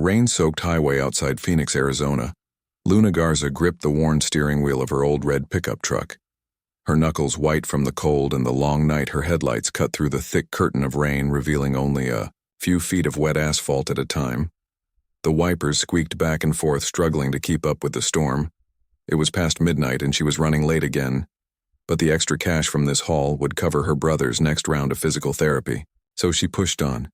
rain-soaked highway outside Phoenix, Arizona, Luna Garza gripped the worn steering wheel of her old red pickup truck. Her knuckles white from the cold and the long night, her headlights cut through the thick curtain of rain, revealing only a few feet of wet asphalt at a time. The wipers squeaked back and forth, struggling to keep up with the storm. It was past midnight and she was running late again, but the extra cash from this haul would cover her brother's next round of physical therapy, so she pushed on.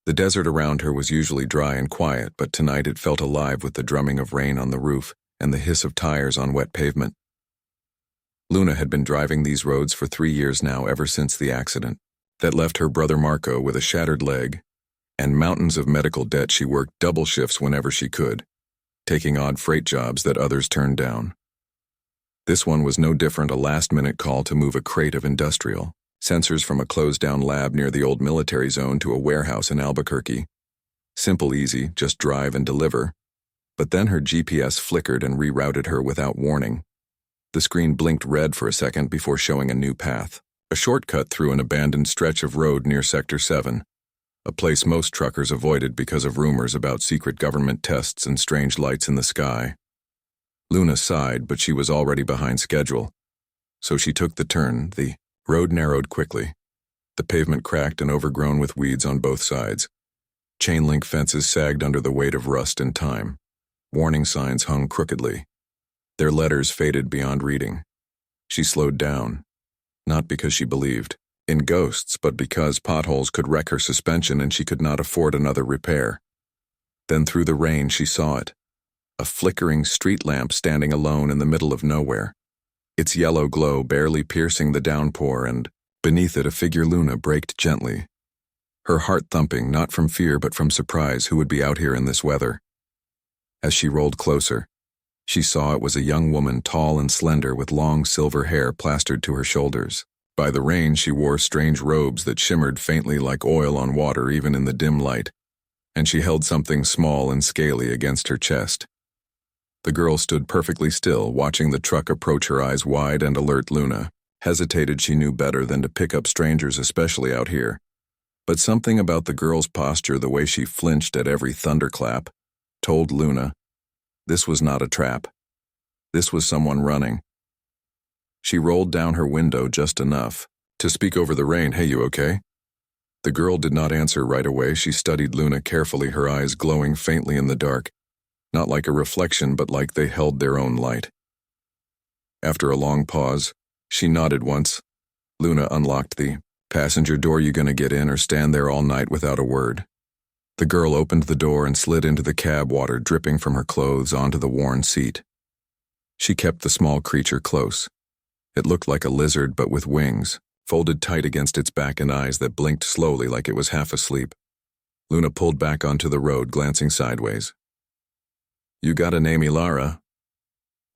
The desert around her was usually dry and quiet, but tonight it felt alive with the drumming of rain on the roof and the hiss of tires on wet pavement. Luna had been driving these roads for 3 years now, ever since the accident that left her brother Marco with a shattered leg and mountains of medical debt. She worked double shifts whenever she could, taking odd freight jobs that others turned down. This one was no different, a last-minute call to move a crate of industrial sensors from a closed-down lab near the old military zone to a warehouse in Albuquerque. Simple, easy, just drive and deliver. But then her GPS flickered and rerouted her without warning. The screen blinked red for a second before showing a new path, a shortcut through an abandoned stretch of road near Sector 7, a place most truckers avoided because of rumors about secret government tests and strange lights in the sky. Luna sighed, but she was already behind schedule. So she took the turn. The road narrowed quickly. The pavement cracked and overgrown with weeds on both sides. Chain-link fences sagged under the weight of rust and time. Warning signs hung crookedly. Their letters faded beyond reading. She slowed down, not because she believed in ghosts, but because potholes could wreck her suspension and she could not afford another repair. Then through the rain she saw it, a flickering street lamp standing alone in the middle of nowhere, its yellow glow barely piercing the downpour, and beneath it a figure. Luna braked gently, her heart thumping, not from fear but from surprise. Who would be out here in this weather? As she rolled closer, she saw it was a young woman, tall and slender, with long silver hair plastered to her shoulders. By the rain, she wore strange robes that shimmered faintly like oil on water even in the dim light, and she held something small and scaly against her chest. The girl stood perfectly still, watching the truck approach, her eyes wide and alert. Luna hesitated. She knew better than to pick up strangers, especially out here. But something about the girl's posture, the way she flinched at every thunderclap, told Luna this was not a trap. This was someone running. She rolled down her window just enough to speak over the rain. "Hey, you okay?" The girl did not answer right away. She studied Luna carefully, her eyes glowing faintly in the dark, not like a reflection but like they held their own light. After a long pause, she nodded once. Luna unlocked the passenger door. "You gonna get in or stand there all night without a word?" The girl opened the door and slid into the cab, water dripping from her clothes onto the worn seat. She kept the small creature close. It looked like a lizard but with wings, folded tight against its back, and eyes that blinked slowly like it was half asleep. Luna pulled back onto the road, glancing sideways. "You got a name, Ilara?"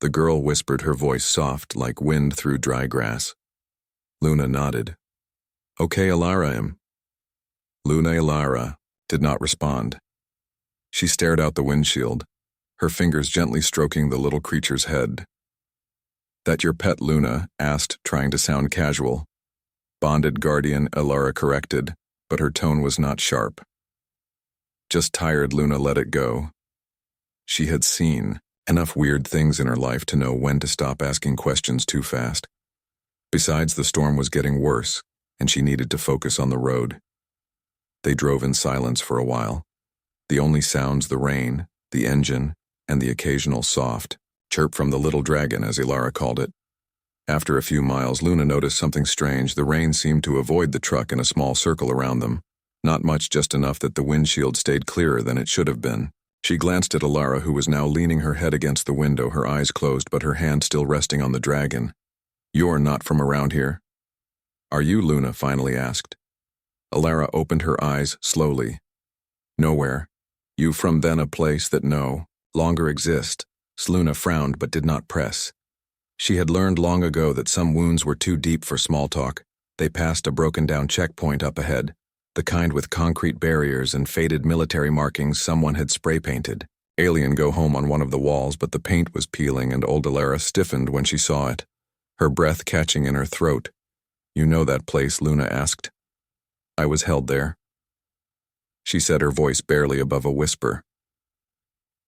The girl whispered, her voice soft like wind through dry grass. Luna nodded. "Okay, Ilara am." Luna Ilara did not respond. She stared out the windshield, her fingers gently stroking the little creature's head. "That your pet?" Luna asked, trying to sound casual. "Bonded guardian," Ilara corrected, but her tone was not sharp. "Just tired." Luna let it go. She had seen enough weird things in her life to know when to stop asking questions too fast. Besides, the storm was getting worse, and she needed to focus on the road. They drove in silence for a while. The only sounds, the rain, the engine, and the occasional soft chirp from the little dragon, as Ilara called it. After a few miles, Luna noticed something strange. The rain seemed to avoid the truck in a small circle around them. Not much, just enough that the windshield stayed clearer than it should have been. She glanced at Ilara, who was now leaning her head against the window, her eyes closed but her hand still resting on the dragon. "You're not from around here?" "Are you?" Luna finally asked. Ilara opened her eyes slowly. "Nowhere. You from then a place that no longer exists?" Luna frowned but did not press. She had learned long ago that some wounds were too deep for small talk. They passed a broken-down checkpoint up ahead, the kind with concrete barriers and faded military markings someone had spray-painted. "Alien go home" on one of the walls, but the paint was peeling and old Ilara stiffened when she saw it, her breath catching in her throat. "You know that place?" Luna asked. "I was held there," she said, her voice barely above a whisper.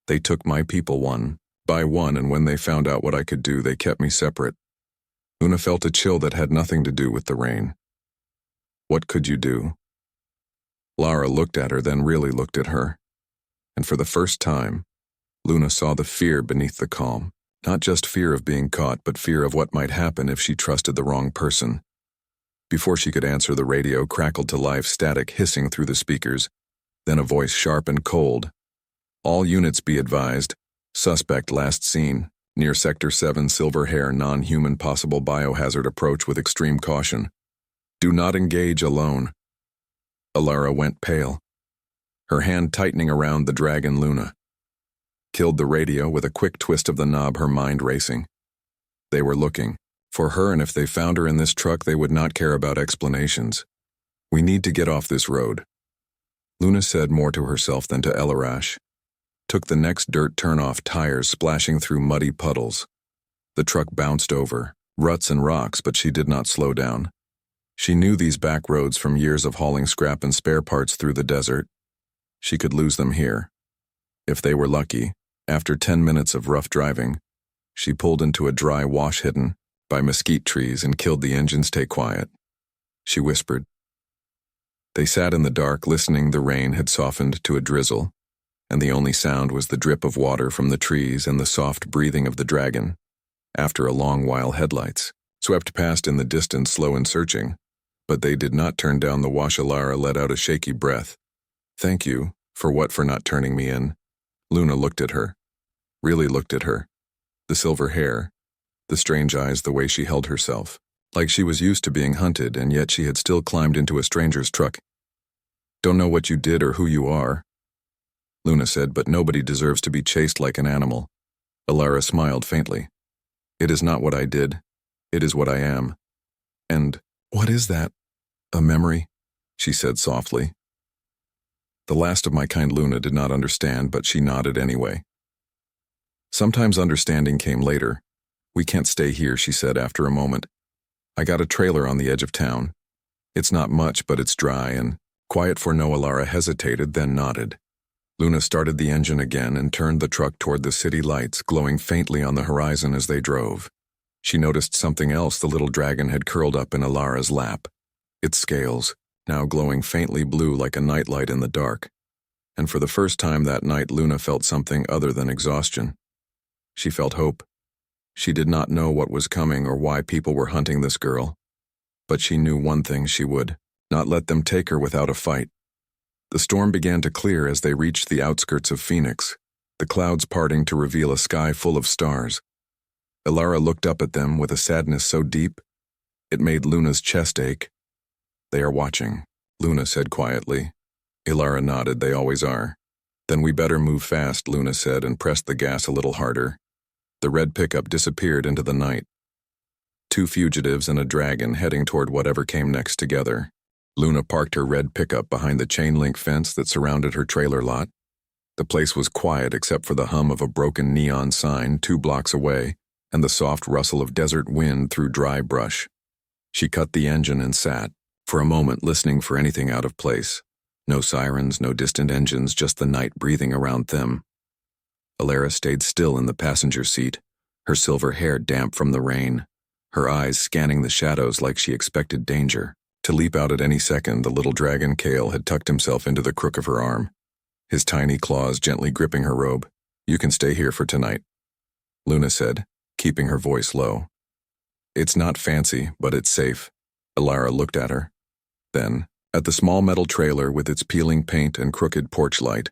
They took my people one by one, and when they found out what I could do, they kept me separate. Luna felt a chill that had nothing to do with the rain. What could you do? Lara looked at her, then really looked at her. And for the first time, Luna saw the fear beneath the calm. Not just fear of being caught, but fear of what might happen if she trusted the wrong person. Before she could answer, the radio crackled to life, static hissing through the speakers. Then a voice sharp and cold. All units be advised. Suspect last seen. Near Sector 7, silver hair, non-human, possible biohazard, approach with extreme caution. Do not engage alone. Alara went pale, her hand tightening around the dragon Luna. Killed the radio with a quick twist of the knob, her mind racing. They were looking for her, and if they found her in this truck, they would not care about explanations. We need to get off this road. Luna said more to herself than to Elarash. Took the next dirt turn-off, tires splashing through muddy puddles. The truck bounced over ruts and rocks, but she did not slow down. She knew these back roads from years of hauling scrap and spare parts through the desert. She could lose them here. If they were lucky, after 10 minutes of rough driving, she pulled into a dry wash hidden by mesquite trees and killed the engines. Stay quiet, she whispered. They sat in the dark, listening. The rain had softened to a drizzle, and the only sound was the drip of water from the trees and the soft breathing of the dragon. After a long while, headlights swept past in the distance, slow and searching, but they did not turn down the wash. Alara let out a shaky breath. Thank you. For what? For not turning me in. Luna looked at her. Really looked at her. The silver hair, the strange eyes, the way she held herself. Like she was used to being hunted, and yet she had still climbed into a stranger's truck. Don't know what you did or who you are, Luna said, but nobody deserves to be chased like an animal. Alara smiled faintly. It is not what I did. It is what I am. And what is that? A memory? She said softly. The last of my kind. Luna did not understand, but she nodded anyway. Sometimes understanding came later. We can't stay here, she said after a moment. I got a trailer on the edge of town. It's not much, but it's dry and quiet for no. Alara hesitated, then nodded. Luna started the engine again and turned the truck toward the city lights, glowing faintly on the horizon as they drove. She noticed something else. The little dragon had curled up in Alara's lap, its scales now glowing faintly blue like a nightlight in the dark. And for the first time that night, Luna felt something other than exhaustion. She felt hope. She did not know what was coming or why people were hunting this girl, but she knew one thing: she would not let them take her without a fight. The storm began to clear as they reached the outskirts of Phoenix, the clouds parting to reveal a sky full of stars. Alara looked up at them with a sadness so deep, it made Luna's chest ache. They are watching, Luna said quietly. Alara nodded. They always are. Then we better move fast, Luna said, and pressed the gas a little harder. The red pickup disappeared into the night. Two fugitives and a dragon heading toward whatever came next together. Luna parked her red pickup behind the chain-link fence that surrounded her trailer lot. The place was quiet except for the hum of a broken neon sign 2 blocks away and the soft rustle of desert wind through dry brush. She cut the engine and sat, for a moment, listening for anything out of place. No sirens, no distant engines, just the night breathing around them. Alara stayed still in the passenger seat, her silver hair damp from the rain, her eyes scanning the shadows like she expected danger to leap out at any second. The little dragon Kale had tucked himself into the crook of her arm, his tiny claws gently gripping her robe. You can stay here for tonight, Luna said, keeping her voice low. It's not fancy, but it's safe. Alara looked at her. Then, at the small metal trailer with its peeling paint and crooked porch light.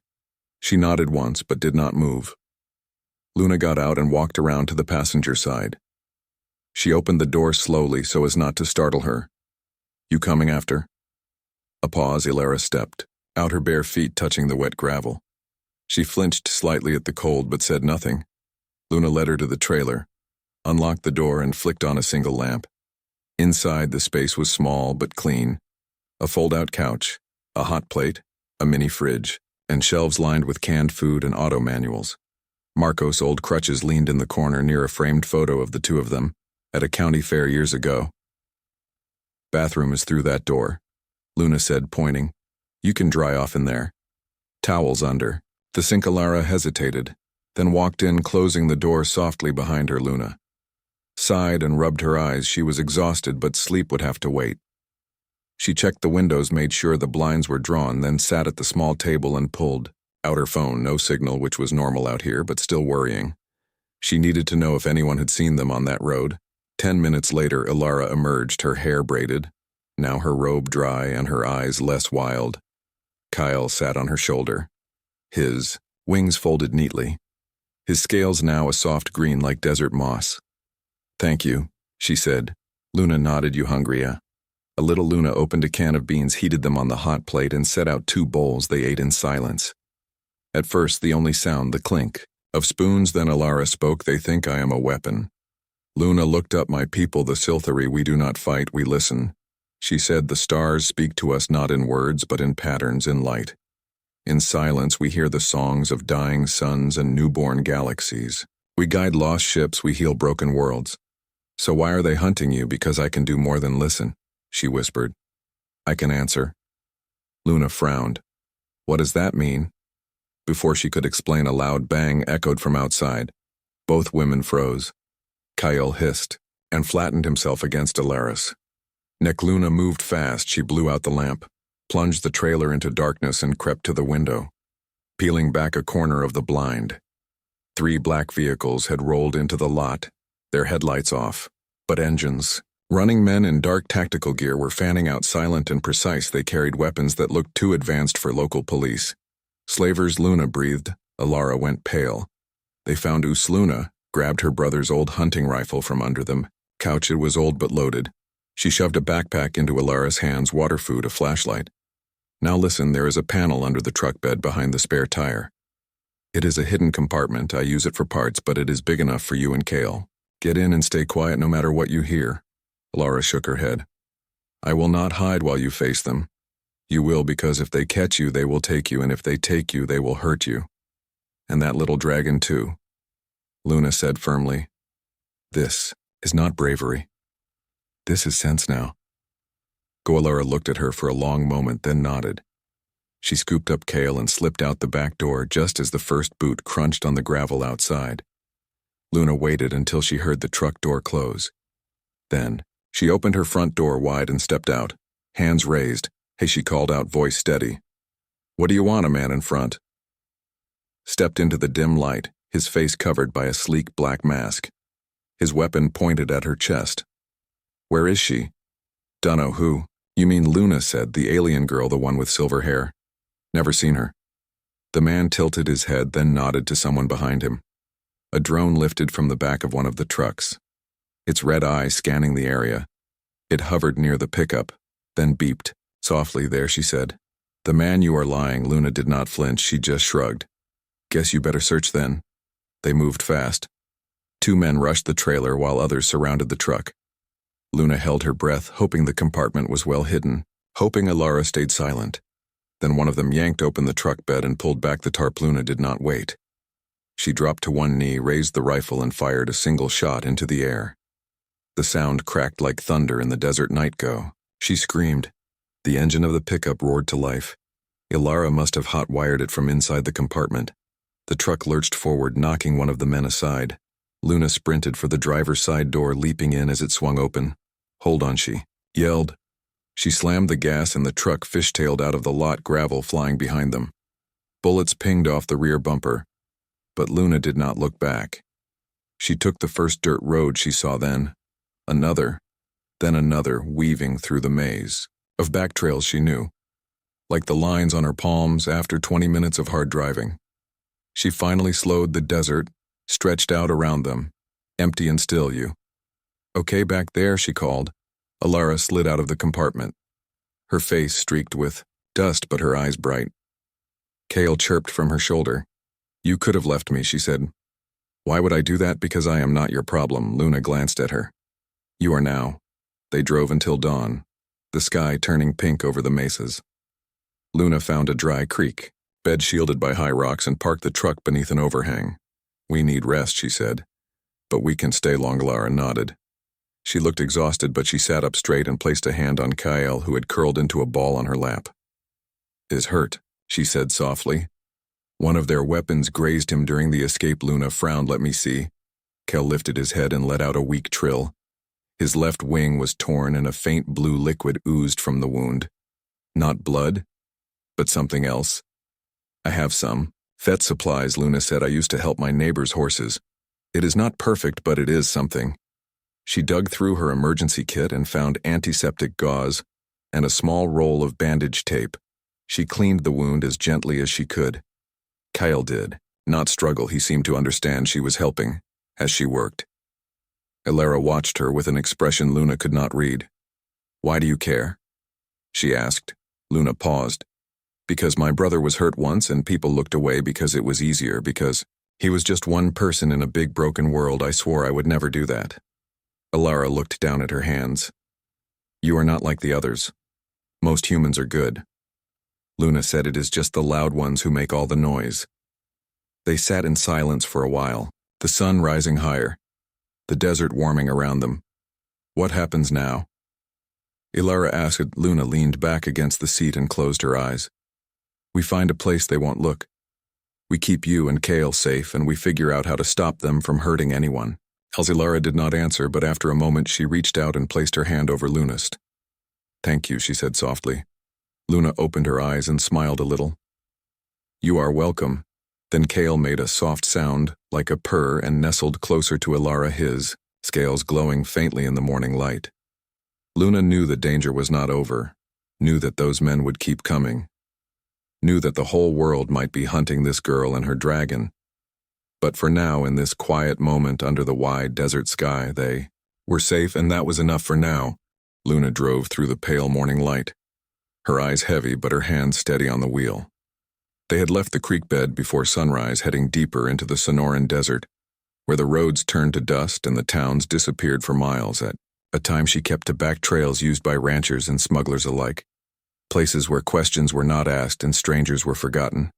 She nodded once but did not move. Luna got out and walked around to the passenger side. She opened the door slowly so as not to startle her. You coming after? A pause. Alara stepped out, her bare feet touching the wet gravel. She flinched slightly at the cold but said nothing. Luna led her to the trailer, unlocked the door and flicked on a single lamp. Inside, the space was small but clean. A fold-out couch, a hot plate, a mini fridge, and shelves lined with canned food and auto manuals. Marcos' old crutches leaned in the corner near a framed photo of the two of them at a county fair years ago. Bathroom is through that door, Luna said, pointing. You can dry off in there. Towels under. The sink. Alara hesitated, then walked in, closing the door softly behind her. Luna sighed and rubbed her eyes. She was exhausted, but sleep would have to wait. She checked the windows, made sure the blinds were drawn, then sat at the small table and pulled out her phone. No signal, which was normal out here, but still worrying. She needed to know if anyone had seen them on that road. 10 minutes later, Ilara emerged, her hair braided, now her robe dry and her eyes less wild. Kyle sat on her shoulder, his wings folded neatly, his scales now a soft green like desert moss. "Thank you," she said. Luna nodded. "You hungry, eh?" A little. Luna opened a can of beans, heated them on the hot plate, and set out 2 bowls. They ate in silence. At first, the only sound, the clink of spoons. Then Ilara spoke. "They think I am a weapon." Luna looked up. "My people, the Scifi, we do not fight, we listen." She said, "The stars speak to us not in words, but in patterns, in light. In silence, we hear the songs of dying suns and newborn galaxies. We guide lost ships, we heal broken worlds. So why are they hunting you? Because I can do more than listen," she whispered. "I can answer." Luna frowned. "What does that mean?" Before she could explain, a loud bang echoed from outside. Both women froze. Kyle hissed and flattened himself against Ilara's neck. Luna moved fast. She blew out the lamp, plunged the trailer into darkness, and crept to the window, peeling back a corner of the blind. 3 black vehicles had rolled into the lot, their headlights off, but engines running. Men in dark tactical gear were fanning out, silent and precise. They carried weapons that looked too advanced for local police. "Slavers," Luna breathed. Ilara went pale. They found us. Luna grabbed her brother's old hunting rifle from under them. Couch. It was old but loaded. She shoved a backpack into Ilara's hands, water, food, a flashlight. "Now listen, there is a panel under the truck bed behind the spare tire. It is a hidden compartment. I use it for parts, but it is big enough for you and Kale. Get in and stay quiet no matter what you hear." Ilara shook her head. "I will not hide while you face them. You will, because if they catch you, they will take you, and if they take you, they will hurt you. And that little dragon too." Luna said firmly, "This is not bravery. This is sense now." Ilara looked at her for a long moment, then nodded. She scooped up Kale and slipped out the back door just as the first boot crunched on the gravel outside. Luna waited until she heard the truck door close. Then, she opened her front door wide and stepped out, hands raised. "Hey," she called out, voice steady. "What do you want?" A man in front stepped into the dim light, his face covered by a sleek black mask, his weapon pointed at her chest. "Where is she?" "Dunno. Who?" "You mean," Luna said, "the alien girl, the one with silver hair." "Never seen her." The man tilted his head, then nodded to someone behind him. A drone lifted from the back of one of the trucks, its red eye scanning the area. It hovered near the pickup, then beeped softly. "There," she said. "The man, you are lying." Luna did not flinch. She just shrugged. "Guess you better search then." They moved fast. 2 men rushed the trailer while others surrounded the truck. Luna held her breath, hoping the compartment was well hidden, hoping Ilara stayed silent. Then one of them yanked open the truck bed and pulled back the tarp. Luna did not wait. She dropped to one knee, raised the rifle, and fired a single shot into the air. The sound cracked like thunder in the desert night. "Go!" She screamed. The engine of the pickup roared to life. Ilara must have hot-wired it from inside the compartment. The truck lurched forward, knocking one of the men aside. Luna sprinted for the driver's side door, leaping in as it swung open. "Hold on," she yelled. She slammed the gas and the truck fishtailed out of the lot, gravel flying behind them. Bullets pinged off the rear bumper, but Luna did not look back. She took the first dirt road she saw, then another, weaving through the maze of back trails she knew, like the lines on her palms after 20 minutes of hard driving. She finally slowed. The desert stretched out around them, empty and still. "You okay back there?" she called. Ilara slid out of the compartment, her face streaked with dust but her eyes bright. Kale chirped from her shoulder. "You could have left me," she said. "Why would I do that?" "Because I am not your problem." Luna glanced at her. "You are now." They drove until dawn, the sky turning pink over the mesas. Luna found a dry creek, bed shielded by high rocks, and parked the truck beneath an overhang. "We need rest," she said. "But we can stay long." Ilara nodded. She looked exhausted, but she sat up straight and placed a hand on Kyle, who had curled into a ball on her lap. "Is hurt," she said softly. One of their weapons grazed him during the escape. Luna frowned. Let me see. Kel lifted his head and let out a weak trill. His left wing was torn and a faint blue liquid oozed from the wound. Not blood, but something else. I have some. Vet supplies, Luna said. I used to help my neighbor's horses. It is not perfect, but it is something. She dug through her emergency kit and found antiseptic gauze and a small roll of bandage tape. She cleaned the wound as gently as she could. Kyle did not struggle. He seemed to understand she was helping as she worked. Elara watched her with an expression Luna could not read. Why do you care? She asked. Luna paused. Because my brother was hurt once and people looked away because it was easier, because he was just one person in a big broken world. I swore I would never do that. Elara looked down at her hands. You are not like the others. Most humans are good. Luna said it is just the loud ones who make all the noise. They sat in silence for a while, the sun rising higher, the desert warming around them. What happens now? Elara asked. Luna leaned back against the seat and closed her eyes. We find a place they won't look. We keep you and Kale safe, and we figure out how to stop them from hurting anyone. Elara did not answer, but after a moment she reached out and placed her hand over Luna's. Thank you, she said softly. Luna opened her eyes and smiled a little. You are welcome. Then Kale made a soft sound, like a purr, and nestled closer to Elara, his scales glowing faintly in the morning light. Luna knew the danger was not over, knew that those men would keep coming, knew that the whole world might be hunting this girl and her dragon. But for now, in this quiet moment under the wide desert sky, they were safe, and that was enough for now. Luna drove through the pale morning light, her eyes heavy but her hands steady on the wheel. They had left the creek bed before sunrise, heading deeper into the Sonoran Desert, where the roads turned to dust and the towns disappeared for miles. At a time she kept to back trails used by ranchers and smugglers alike, places where questions were not asked and strangers were forgotten.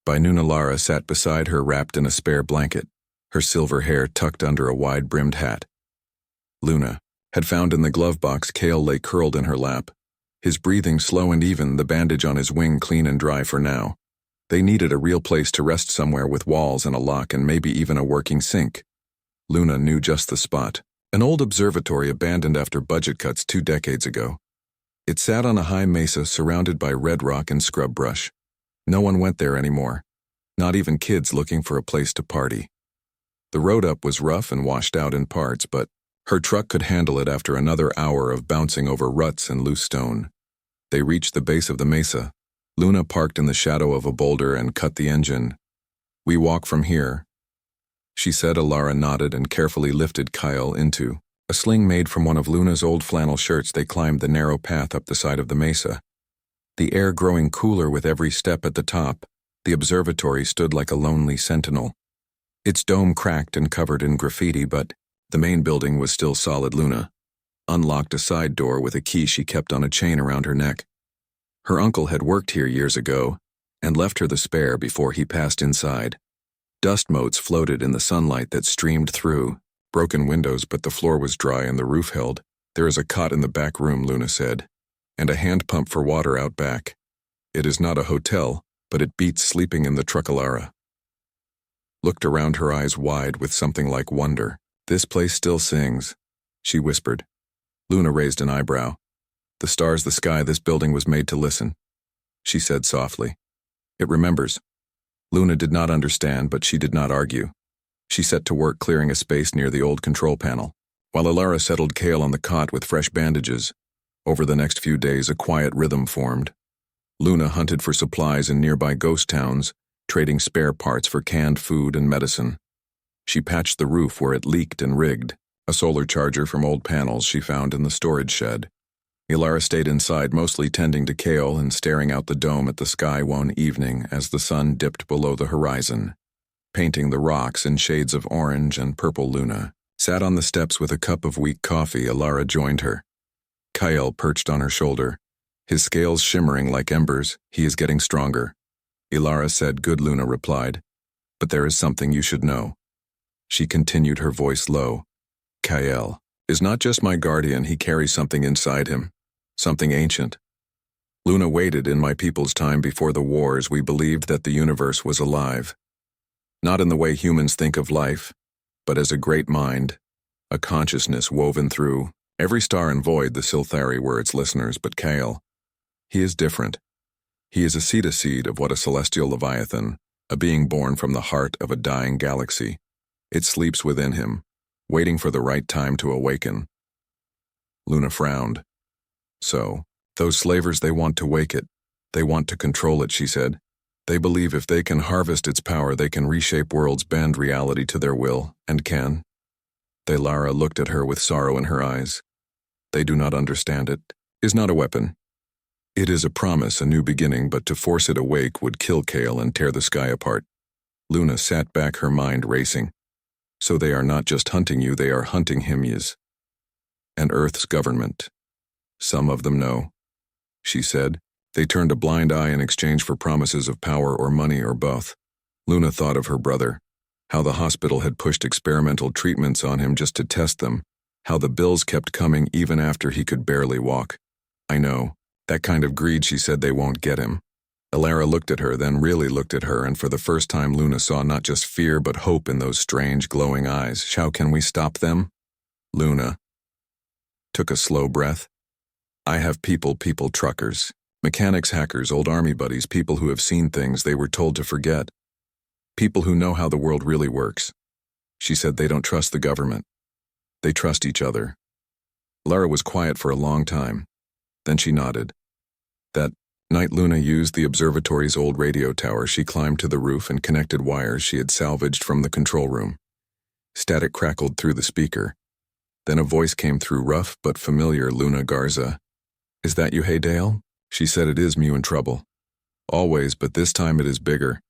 By noon, Elara sat beside her, wrapped in a spare blanket, her silver hair tucked under a wide-brimmed hat. Luna had found in the glove box. Kale lay curled in her lap, his breathing slow and even, the bandage on his wing clean and dry for now. They needed a real place to rest, somewhere with walls and a lock and maybe even a working sink. Luna knew just the spot, an old observatory abandoned after budget cuts 2 decades ago. It sat on a high mesa surrounded by red rock and scrub brush. No one went there anymore, not even kids looking for a place to party. The road up was rough and washed out in parts, but her truck could handle it after another hour of bouncing over ruts and loose stone. They reached the base of the mesa. Luna parked in the shadow of a boulder and cut the engine. We walk from here, she said. Elara nodded and carefully lifted Kyle into a sling made from one of Luna's old flannel shirts. They climbed the narrow path up the side of the mesa. The air growing cooler with every step. At the top, the observatory stood like a lonely sentinel. Its dome cracked and covered in graffiti, but the main building was still solid. Luna unlocked a side door with a key she kept on a chain around her neck. Her uncle had worked here years ago and left her the spare before he passed inside. Dust motes floated in the sunlight that streamed through broken windows, but the floor was dry and the roof held. There is a cot in the back room, Luna said, and a hand pump for water out back. It is not a hotel, but it beats sleeping in the truck. Elara looked around, her eyes wide with something like wonder. This place still sings, she whispered. Luna raised an eyebrow. The stars, the sky, this building was made to listen, she said softly. It remembers. Luna did not understand, but she did not argue. She set to work clearing a space near the old control panel, while Elara settled Kale on the cot with fresh bandages. Over the next few days, a quiet rhythm formed. Luna hunted for supplies in nearby ghost towns, trading spare parts for canned food and medicine. She patched the roof where it leaked and rigged a solar charger from old panels she found in the storage shed. Elara stayed inside, mostly tending to Kale and staring out the dome at the sky one evening as the sun dipped below the horizon, painting the rocks in shades of orange and purple. Luna sat on the steps with a cup of weak coffee. Elara joined her. Kyle perched on her shoulder, his scales shimmering like embers. He is getting stronger, Elara said. Good, Luna replied. But there is something you should know. She continued, her voice low. Kyle is not just my guardian, he carries something inside him, something ancient. Luna waited. In my people's time before the wars, we believed that the universe was alive. Not in the way humans think of life, but as a great mind, a consciousness woven through every star and void. The Silthari were its listeners, but Kale, he is different. He is a seed of what a celestial leviathan, a being born from the heart of a dying galaxy. It sleeps within him, waiting for the right time to awaken. Luna frowned. So, those slavers, they want to wake it. They want to control it, she said. They believe if they can harvest its power, they can reshape worlds, bend reality to their will, and can. Lara looked at her with sorrow in her eyes. They do not understand it. It is not a weapon. It is a promise, a new beginning, but to force it awake would kill Kale and tear the sky apart. Luna sat back, her mind racing. So they are not just hunting you, they are hunting him, yes. And Earth's government. Some of them know, she said. They turned a blind eye in exchange for promises of power or money or both. Luna thought of her brother, how the hospital had pushed experimental treatments on him just to test them, how the bills kept coming even after he could barely walk. I know, that kind of greed, she said. They won't get him. Lara looked at her, then really looked at her, and for the first time Luna saw not just fear but hope in those strange glowing eyes. How can we stop them? Luna took a slow breath. I have people, truckers, mechanics, hackers, old army buddies, people who have seen things they were told to forget. People who know how the world really works. She said they don't trust the government. They trust each other. Lara was quiet for a long time. Then she nodded. That night Luna used the observatory's old radio tower. She climbed to the roof and connected wires she had salvaged from the control room. Static crackled through the speaker. Then a voice came through, rough but familiar. Luna Garza. Is that you, hey Dale? She said. It is, Mew in trouble. Always, but this time it is bigger.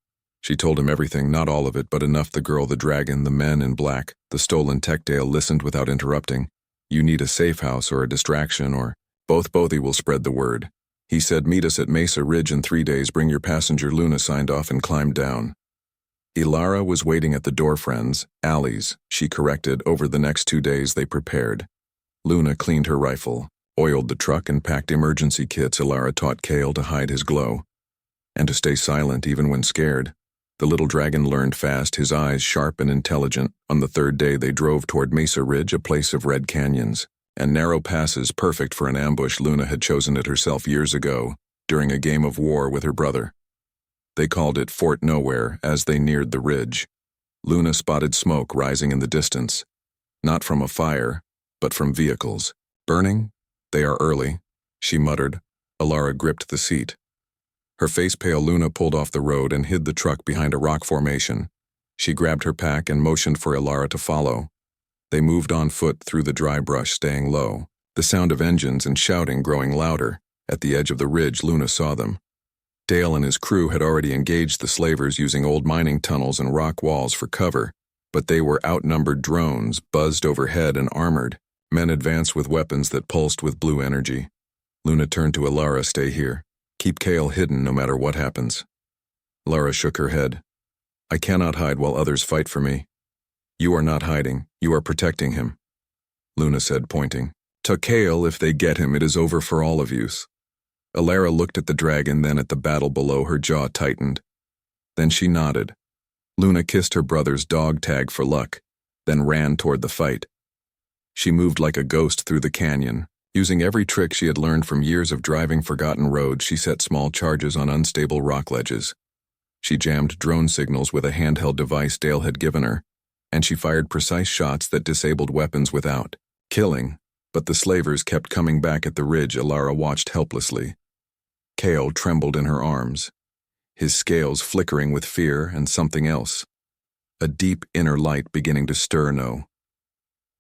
She told him everything, not all of it, but enough. The girl, the dragon, the men in black, the stolen tech. Dale listened without interrupting. You need a safe house or a distraction or both. He will spread the word. He said, meet us at Mesa Ridge in 3 days. Bring your passenger. Luna signed off and climbed down. Ilara was waiting at the door. Friends, allies, she corrected. Over the next 2 days they prepared. Luna cleaned her rifle, oiled the truck, and packed emergency kits. Ilara taught Kale to hide his glow and to stay silent even when scared. The little dragon learned fast, his eyes sharp and intelligent. On the 3rd day they drove toward Mesa Ridge, a place of red canyons and narrow passes, perfect for an ambush. Luna had chosen it herself years ago, during a game of war with her brother. They called it Fort Nowhere. As they neared the ridge, Luna spotted smoke rising in the distance. Not from a fire, but from vehicles. Burning? They are early, she muttered. Ilara gripped the seat. Her face pale, Luna pulled off the road and hid the truck behind a rock formation. She grabbed her pack and motioned for Ilara to follow. They moved on foot through the dry brush, staying low, the sound of engines and shouting growing louder. At the edge of the ridge, Luna saw them. Dale and his crew had already engaged the slavers using old mining tunnels and rock walls for cover, but they were outnumbered. Drones buzzed overhead and armored. Men advanced with weapons that pulsed with blue energy. Luna turned to Ilara. Stay here. Keep Kale hidden no matter what happens. Lara shook her head. I cannot hide while others fight for me. You are not hiding. You are protecting him. Luna said, pointing. To Kale, if they get him, it is over for all of you. Ilara looked at the dragon, then at the battle below. Her jaw tightened. Then she nodded. Luna kissed her brother's dog tag for luck, then ran toward the fight. She moved like a ghost through the canyon. Using every trick she had learned from years of driving forgotten roads, she set small charges on unstable rock ledges. She jammed drone signals with a handheld device Dale had given her, and she fired precise shots that disabled weapons without killing. But the slavers kept coming back at the ridge. Ilara watched helplessly. Kale trembled in her arms, his scales flickering with fear and something else. A deep inner light beginning to stir. No.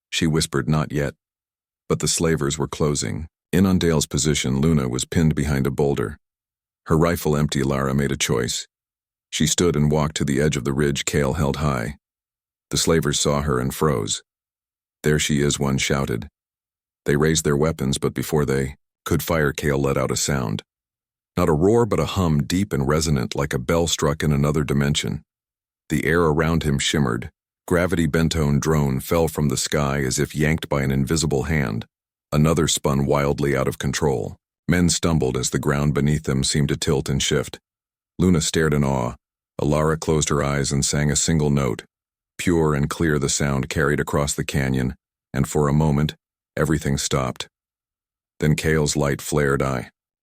She whispered, not yet. But the slavers were closing. In on Dale's position, Luna was pinned behind a boulder. Her rifle empty, Lara made a choice. She stood and walked to the edge of the ridge Kale held high. The slavers saw her and froze. There she is, one shouted. They raised their weapons, but before they could fire, Kale let out a sound. Not a roar, but a hum, deep and resonant, like a bell struck in another dimension. The air around him shimmered. Gravity-bent-on drone fell from the sky as if yanked by an invisible hand. Another spun wildly out of control. Men stumbled as the ground beneath them seemed to tilt and shift. Luna stared in awe. Alara closed her eyes and sang a single note. Pure and clear the sound carried across the canyon, and for a moment, everything stopped. Then Kale's light flared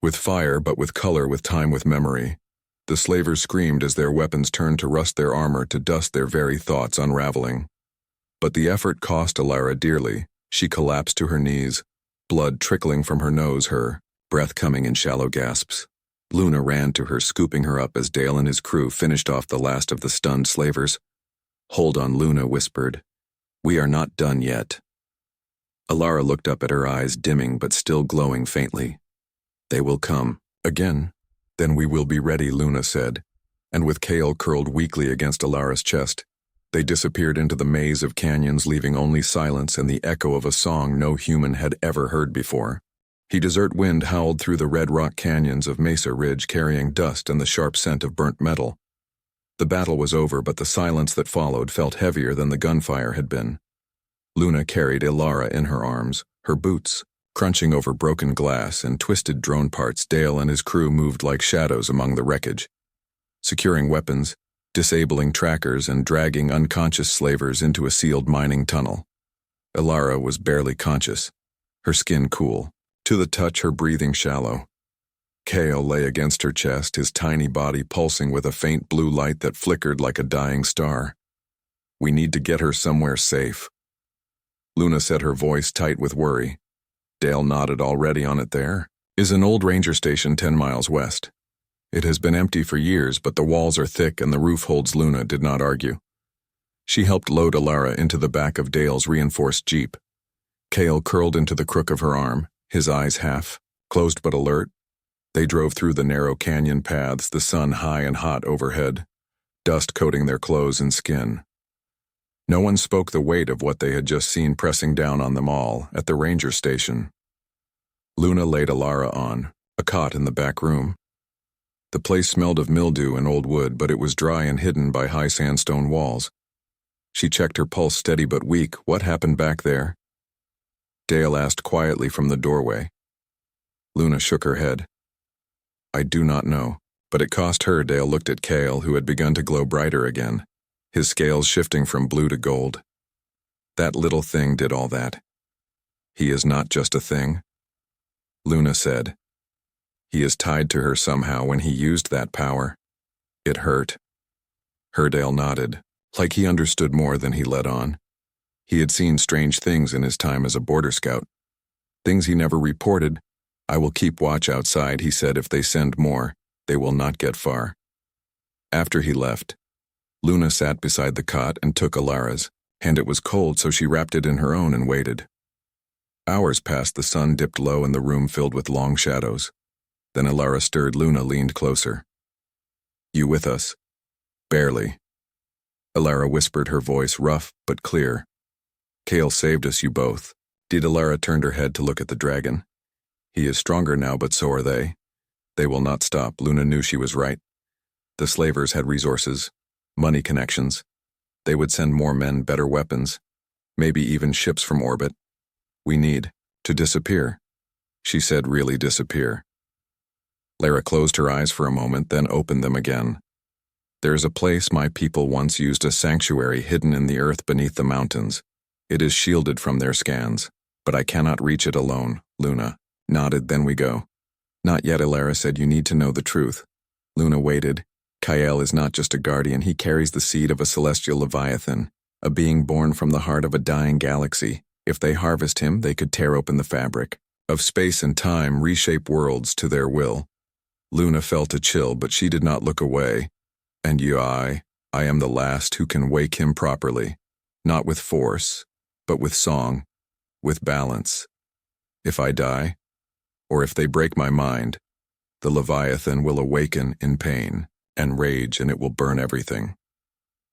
with fire but with color, with time, with memory. The slavers screamed as their weapons turned to rust their armor, to dust, their very thoughts unraveling. But the effort cost Alara dearly. She collapsed to her knees, blood trickling from her nose, her breath coming in shallow gasps. Luna ran to her, scooping her up as Dale and his crew finished off the last of the stunned slavers. "Hold on," Luna whispered. "We are not done yet." Alara looked up at her eyes dimming but still glowing faintly. "They will come again. Then we will be ready," Luna said, and with Kale curled weakly against Alara's chest, they disappeared into the maze of canyons, leaving only silence and the echo of a song no human had ever heard before. The desert wind howled through the red rock canyons of Mesa Ridge, carrying dust and the sharp scent of burnt metal. The battle was over, but the silence that followed felt heavier than the gunfire had been. Luna carried Alara in her arms, her boots crunching over broken glass and twisted drone parts. Dale and his crew moved like shadows among the wreckage, securing weapons, disabling trackers, and dragging unconscious slavers into a sealed mining tunnel. Alara was barely conscious, her skin cool, to the touch, her breathing shallow. Kale lay against her chest, his tiny body pulsing with a faint blue light that flickered like a dying star. "We need to get her somewhere safe." Luna said, her voice tight with worry. Dale nodded. "Already on it. There is an old ranger station 10 miles west. It has been empty for years, but the walls are thick and the roof holds." Luna did not argue. She helped load Alara into the back of Dale's reinforced jeep. Kale curled into the crook of her arm, his eyes half closed but alert. They drove through the narrow canyon paths, the sun high and hot overhead, dust coating their clothes and skin. No one spoke the weight of what they had just seen pressing down on them all at the ranger station. Luna laid Alara on a cot in the back room. The place smelled of mildew and old wood, but it was dry and hidden by high sandstone walls. She checked her pulse, steady but weak. "What happened back there?" Dale asked quietly from the doorway. Luna shook her head. "I do not know, but it cost her." Dale looked at Kale, who had begun to glow brighter again, his scales shifting from blue to gold. "That little thing did all that." "He is not just a thing," Luna said. "He is tied to her somehow. When he used that power, it hurt." Dale nodded, like he understood more than he let on. He had seen strange things in his time as a border scout. Things he never reported. "I will keep watch outside," he said. "If they send more, they will not get far." After he left, Luna sat beside the cot and took Alara's hand. It was cold, so she wrapped it in her own and waited. Hours passed. The sun dipped low and the room filled with long shadows. Then Alara stirred. Luna leaned closer. "You with us?" "Barely," Alara whispered, her voice rough but clear. "Kale saved us, you both did." Alara turned her head to look at the dragon. "He is stronger now, but so are they. They will not stop." Luna knew she was right. The slavers had resources, money, connections. They would send more men, better weapons, maybe even ships from orbit. "We need to disappear," she said. "Really disappear." Lara closed her eyes for a moment, then opened them again. "There is a place my people once used, a sanctuary hidden in the earth beneath the mountains. It is shielded from their scans, but I cannot reach it alone." Luna nodded. "Then we go." "Not yet," Alara said. "You need to know the truth." Luna waited. "Kyle is not just a guardian. He carries the seed of a celestial leviathan, a being born from the heart of a dying galaxy. If they harvest him, they could tear open the fabric of space and time, reshape worlds to their will." Luna felt a chill, but she did not look away. "And I am the last who can wake him properly, not with force, but with song, with balance. If I die, or if they break my mind, the Leviathan will awaken in pain and rage, and it will burn everything."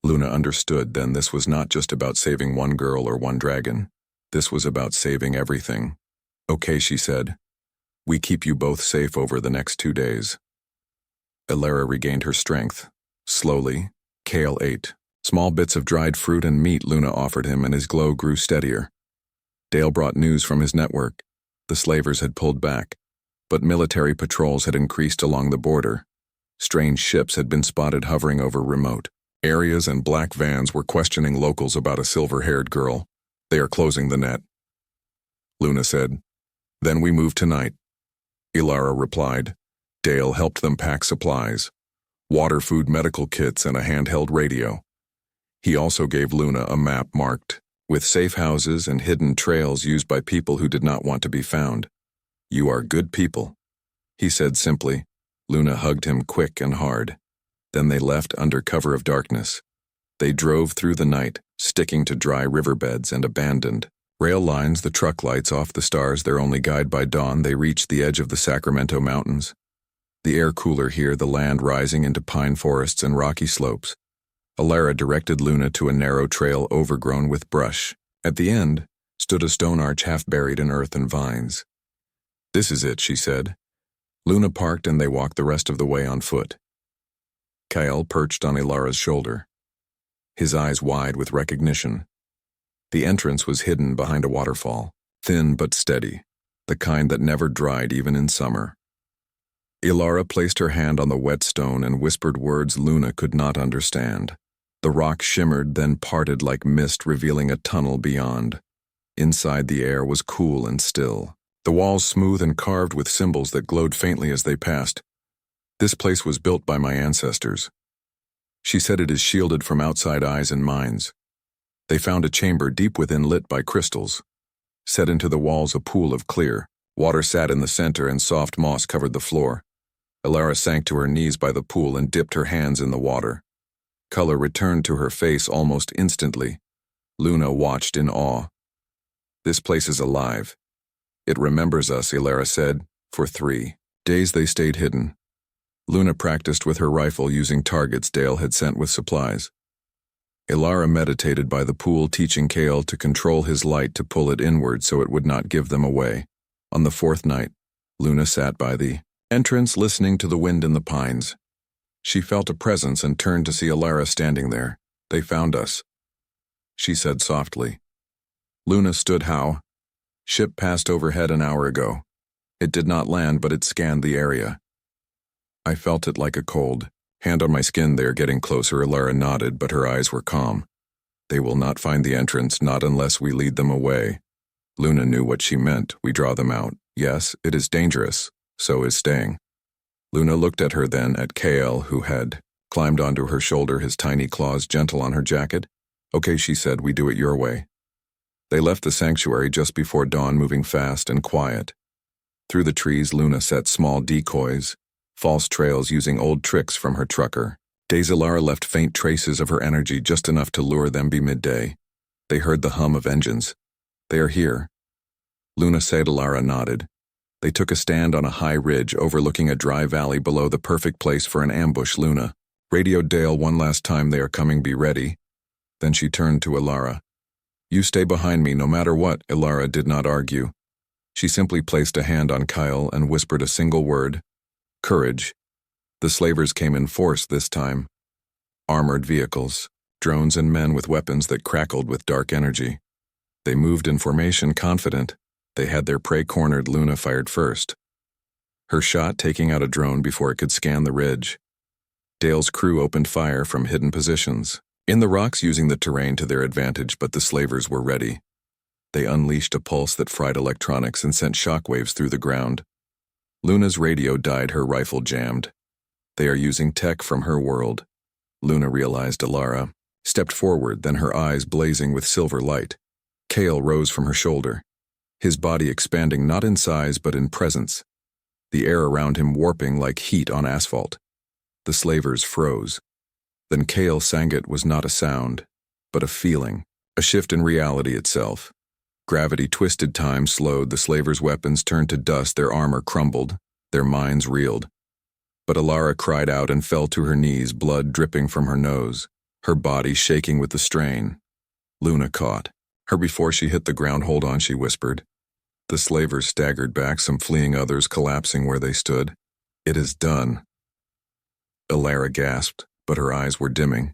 Luna understood then. This was not just about saving one girl or one dragon. This was about saving everything. "Okay," she said. "We keep you both safe over the next 2 days." Alara regained her strength. Slowly, Kale ate small bits of dried fruit and meat Luna offered him, and his glow grew steadier. Dale brought news from his network. The slavers had pulled back. But military patrols had increased along the border. Strange ships had been spotted hovering over remote areas, and black vans were questioning locals about a silver-haired girl. "They are closing the net," Luna said. "Then we move tonight," Ilara replied. Dale helped them pack supplies, water, food, medical kits, and a handheld radio. He also gave Luna a map marked with safe houses and hidden trails used by people who did not want to be found. "You are good people," he said simply. Luna hugged him quick and hard. Then they left under cover of darkness. They drove through the night, sticking to dry riverbeds and abandoned rail lines, the truck lights off the stars, their only guide. By dawn, they reached the edge of the Sacramento Mountains. The air cooler here, the land rising into pine forests and rocky slopes. Ilara directed Luna to a narrow trail overgrown with brush. At the end stood a stone arch half buried in earth and vines. "This is it," she said. Luna parked and they walked the rest of the way on foot. Kyle perched on Ilara's shoulder, his eyes wide with recognition. The entrance was hidden behind a waterfall, thin but steady, the kind that never dried even in summer. Ilara placed her hand on the wet stone and whispered words Luna could not understand. The rock shimmered, then parted like mist, revealing a tunnel beyond. Inside, the air was cool and still, the walls smooth and carved with symbols that glowed faintly as they passed. "This place was built by my ancestors." She said, "It is shielded from outside eyes and minds." They found a chamber deep within, lit by crystals. Set into the walls a pool of clear water sat in the center, and soft moss covered the floor. Ilara sank to her knees by the pool and dipped her hands in the water. Color returned to her face almost instantly. Luna watched in awe. "This place is alive. It remembers us," Ilara said. For 3 days they stayed hidden. Luna practiced with her rifle using targets Dale had sent with supplies. Ilara meditated by the pool, teaching Kale to control his light to pull it inward so it would not give them away. On the 4th night, Luna sat by the entrance listening to the wind in the pines. She felt a presence and turned to see Ilara standing there. "They found us," she said softly. Luna stood. "How?" "Ship passed overhead an hour ago. It did not land, but it scanned the area. I felt it like a cold hand on my skin. They are getting closer." Ilara nodded, but her eyes were calm. "They will not find the entrance, not unless we lead them away." Luna knew what she meant. "We draw them out. Yes, it is dangerous. So is staying." Luna looked at her, then at Kale, who had climbed onto her shoulder, his tiny claws gentle on her jacket. "Okay," she said, "we do it your way." They left the sanctuary just before dawn, moving fast and quiet. Through the trees, Luna set small decoys, false trails using old tricks from her trucker. Ilara left faint traces of her energy, just enough to lure them. Be midday. They heard the hum of engines. "They are here," Luna said. Ilara nodded. They took a stand on a high ridge overlooking a dry valley below, the perfect place for an ambush. Luna radioed Dale one last time, "They are coming, be ready." Then she turned to Ilara. "You stay behind me no matter what." Ilara did not argue. She simply placed a hand on Kyle and whispered a single word: "Courage." The slavers came in force this time. Armored vehicles, drones, and men with weapons that crackled with dark energy. They moved in formation, confident. They had their prey cornered. Luna fired first, her shot taking out a drone before it could scan the ridge. Dale's crew opened fire from hidden positions in the rocks, using the terrain to their advantage, but the slavers were ready. They unleashed a pulse that fried electronics and sent shockwaves through the ground. Luna's radio died, her rifle jammed. "They are using tech from her world," Luna realized. Ilara stepped forward, then her eyes blazing with silver light. Kale rose from her shoulder, his body expanding not in size but in presence, the air around him warping like heat on asphalt. The slavers froze. Then Kale sang. It was not a sound, but a feeling, a shift in reality itself. Gravity twisted, time slowed, the slavers' weapons turned to dust, their armor crumbled, their minds reeled. But Ilara cried out and fell to her knees, blood dripping from her nose, her body shaking with the strain. Luna caught her before she hit the ground. "Hold on," she whispered. The slavers staggered back, some fleeing, others collapsing where they stood. "It is done." Ilara gasped, but her eyes were dimming.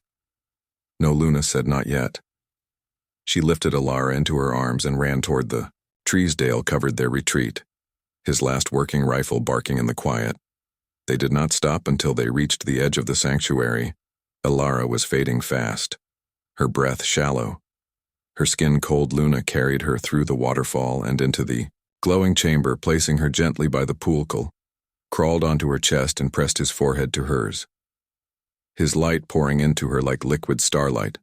"No," Luna said, "not yet." She lifted Ilara into her arms and ran toward the trees. Dale covered their retreat, his last working rifle barking in the quiet. They did not stop until they reached the edge of the sanctuary. Ilara was fading fast, her breath shallow. Her skin cold Luna carried her through the waterfall and into the glowing chamber, placing her gently by the pool, crawled onto her chest and pressed his forehead to hers. His light pouring into her like liquid starlight.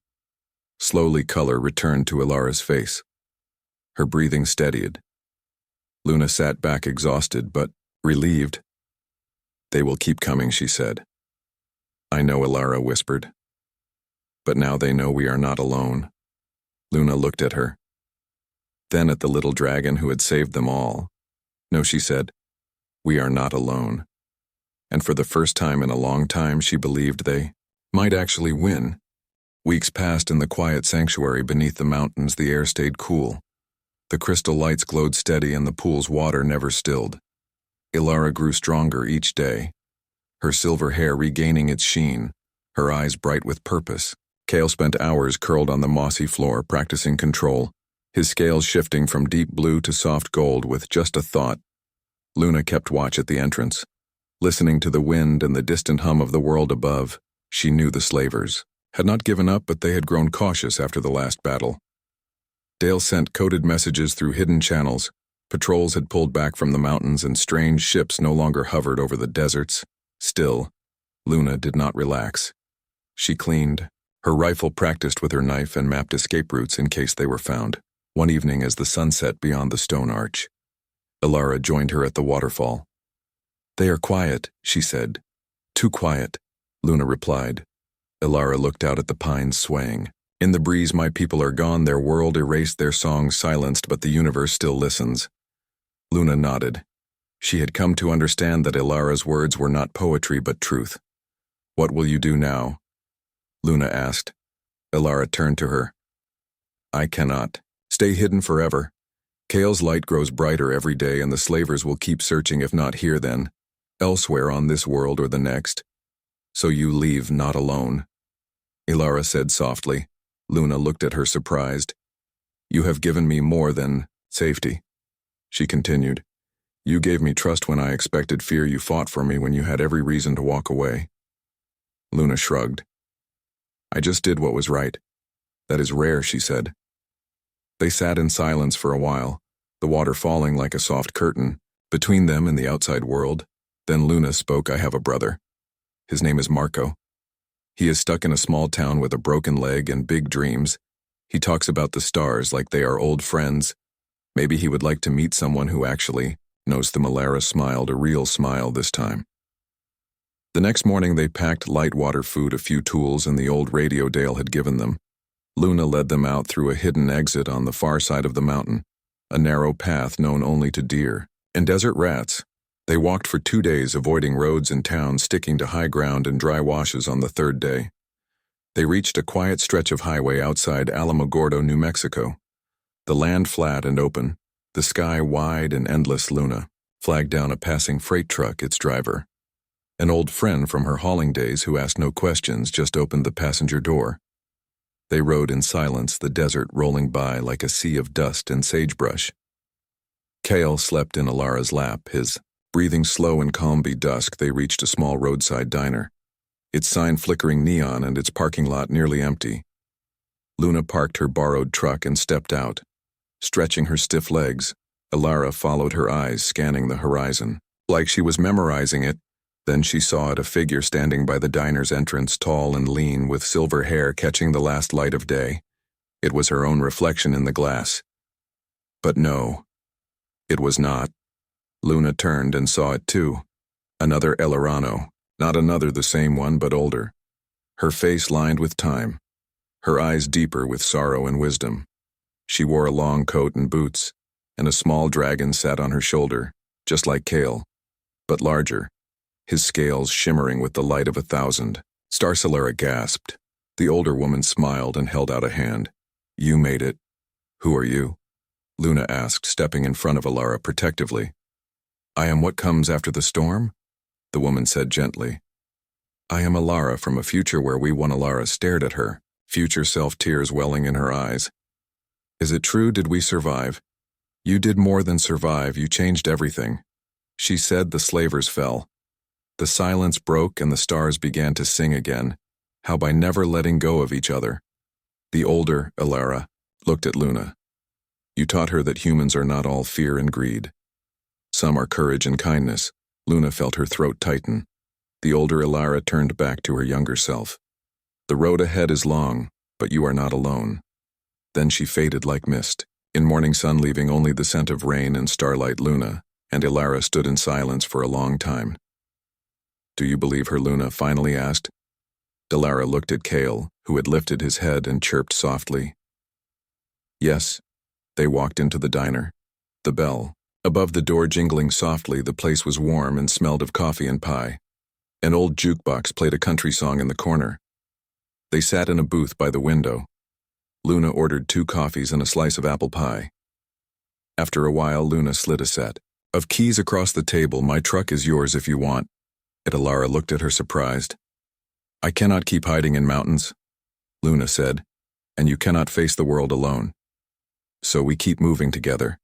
Slowly color returned to Ilara's face. Her breathing steadied. Luna sat back exhausted but relieved. "They will keep coming," she said. "I know," Ilara whispered. "But now they know we are not alone." Luna looked at her. Then at the little dragon who had saved them all. "No," she said, "we are not alone." And for the first time in a long time, she believed they might actually win. Weeks passed in the quiet sanctuary beneath the mountains. The air stayed cool. The crystal lights glowed steady and the pool's water never stilled. Ilara grew stronger each day, her silver hair regaining its sheen, her eyes bright with purpose. Kale spent hours curled on the mossy floor practicing control, his scales shifting from deep blue to soft gold with just a thought. Luna kept watch at the entrance. Listening to the wind and the distant hum of the world above, she knew the slavers had not given up, but they had grown cautious after the last battle. Dale sent coded messages through hidden channels. Patrols had pulled back from the mountains and strange ships no longer hovered over the deserts. Still, Luna did not relax. She cleaned. Her rifle practiced with her knife and mapped escape routes in case they were found. One evening as the sun set beyond the stone arch, Ilara joined her at the waterfall. "They are quiet," she said. "Too quiet," Luna replied. Ilara looked out at the pines swaying. "In the breeze my people are gone, their world erased, their songs silenced, but the universe still listens." Luna nodded. She had come to understand that Ilara's words were not poetry but truth. "What will you do now?" Luna asked. Ilara turned to her. "I cannot stay hidden forever. Kale's light grows brighter every day and the slavers will keep searching, if not here then, elsewhere on this world or the next. So you leave not alone," Ilara said softly. Luna looked at her surprised. "You have given me more than safety," she continued. "You gave me trust when I expected fear. You fought for me when you had every reason to walk away." Luna shrugged. "I just did what was right. That is rare," she said. They sat in silence for a while, the water falling like a soft curtain between them and the outside world. Then Luna spoke. "I have a brother. His name is Marco. He is stuck in a small town with a broken leg and big dreams. He talks about the stars like they are old friends. Maybe he would like to meet someone who actually knows them." Ilara smiled, a real smile this time. The next morning they packed light water, food, a few tools, and the old radio Dale had given them. Luna led them out through a hidden exit on the far side of the mountain, a narrow path known only to deer and desert rats. They walked for 2 days, avoiding roads and towns, sticking to high ground and dry washes. On the third day, they reached a quiet stretch of highway outside Alamogordo, New Mexico. The land flat and open, the sky wide and endless. Luna flagged down a passing freight truck. Its driver, an old friend from her hauling days who asked no questions, just opened the passenger door. They rode in silence, the desert rolling by like a sea of dust and sagebrush. Kale slept in Ilara's lap, his breathing slow and calm. By dusk, they reached a small roadside diner, its sign flickering neon and its parking lot nearly empty. Luna parked her borrowed truck and stepped out. Stretching her stiff legs, Ilara followed, her eyes scanning the horizon, like she was memorizing it. Then she saw it, a figure standing by the diner's entrance, tall and lean, with silver hair catching the last light of day. It was her own reflection in the glass. But no, it was not. Luna turned and saw it too. Another Elarano, not another, the same one, but older. Her face lined with time, her eyes deeper with sorrow and wisdom. She wore a long coat and boots, and a small dragon sat on her shoulder, just like Kale, but larger, his scales shimmering with the light of 1,000 stars. Ilara gasped. The older woman smiled and held out a hand. "You made it." "Who are you?" Luna asked, stepping in front of Ilara protectively. "I am what comes after the storm," the woman said gently. "I am Ilara from a future where we won." Ilara stared at her, future self, tears welling in her eyes. "Is it true? Did we survive?" "You did more than survive, you changed everything." She said the slavers fell. The silence broke and the stars began to sing again, how by never letting go of each other. The older, Elara, looked at Luna. You taught her that humans are not all fear and greed. Some are courage and kindness. Luna felt her throat tighten. The older Elara turned back to her younger self. The road ahead is long, but you are not alone. Then she faded like mist, in morning sun leaving only the scent of rain and starlight. Luna and Elara stood in silence for a long time. Do you believe her? Luna finally asked. Elara looked at Kale, who had lifted his head and chirped softly. Yes. They walked into the diner. The bell, above the door jingling softly, the place was warm and smelled of coffee and pie. An old jukebox played a country song in the corner. They sat in a booth by the window. Luna ordered 2 coffees and a slice of apple pie. After a while, Luna slid a set of keys across the table. My truck is yours if you want. Elara looked at her surprised. I cannot keep hiding in mountains, Luna said, and you cannot face the world alone. So we keep moving together.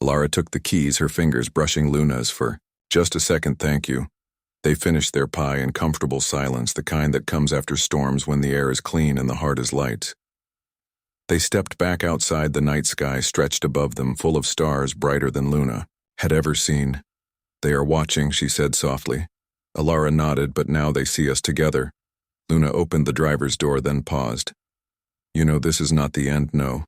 Elara took the keys, her fingers brushing Luna's for just a second. Thank you. They finished their pie in comfortable silence, the kind that comes after storms when the air is clean and the heart is light. They stepped back outside. The night sky stretched above them, full of stars brighter than Luna had ever seen. They are watching, she said softly. Elara nodded, but now they see us together. Luna opened the driver's door, then paused. You know this is not the end, no.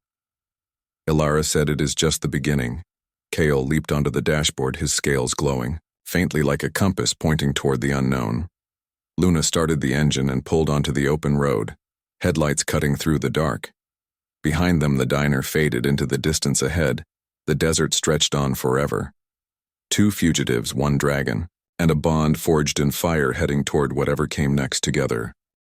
Elara said it is just the beginning. Kale leaped onto the dashboard, his scales glowing, faintly like a compass pointing toward the unknown. Luna started the engine and pulled onto the open road, headlights cutting through the dark. Behind them, the diner faded into the distance ahead. The desert stretched on forever. 2 fugitives, 1 dragon, and a bond forged in fire heading toward whatever came next together.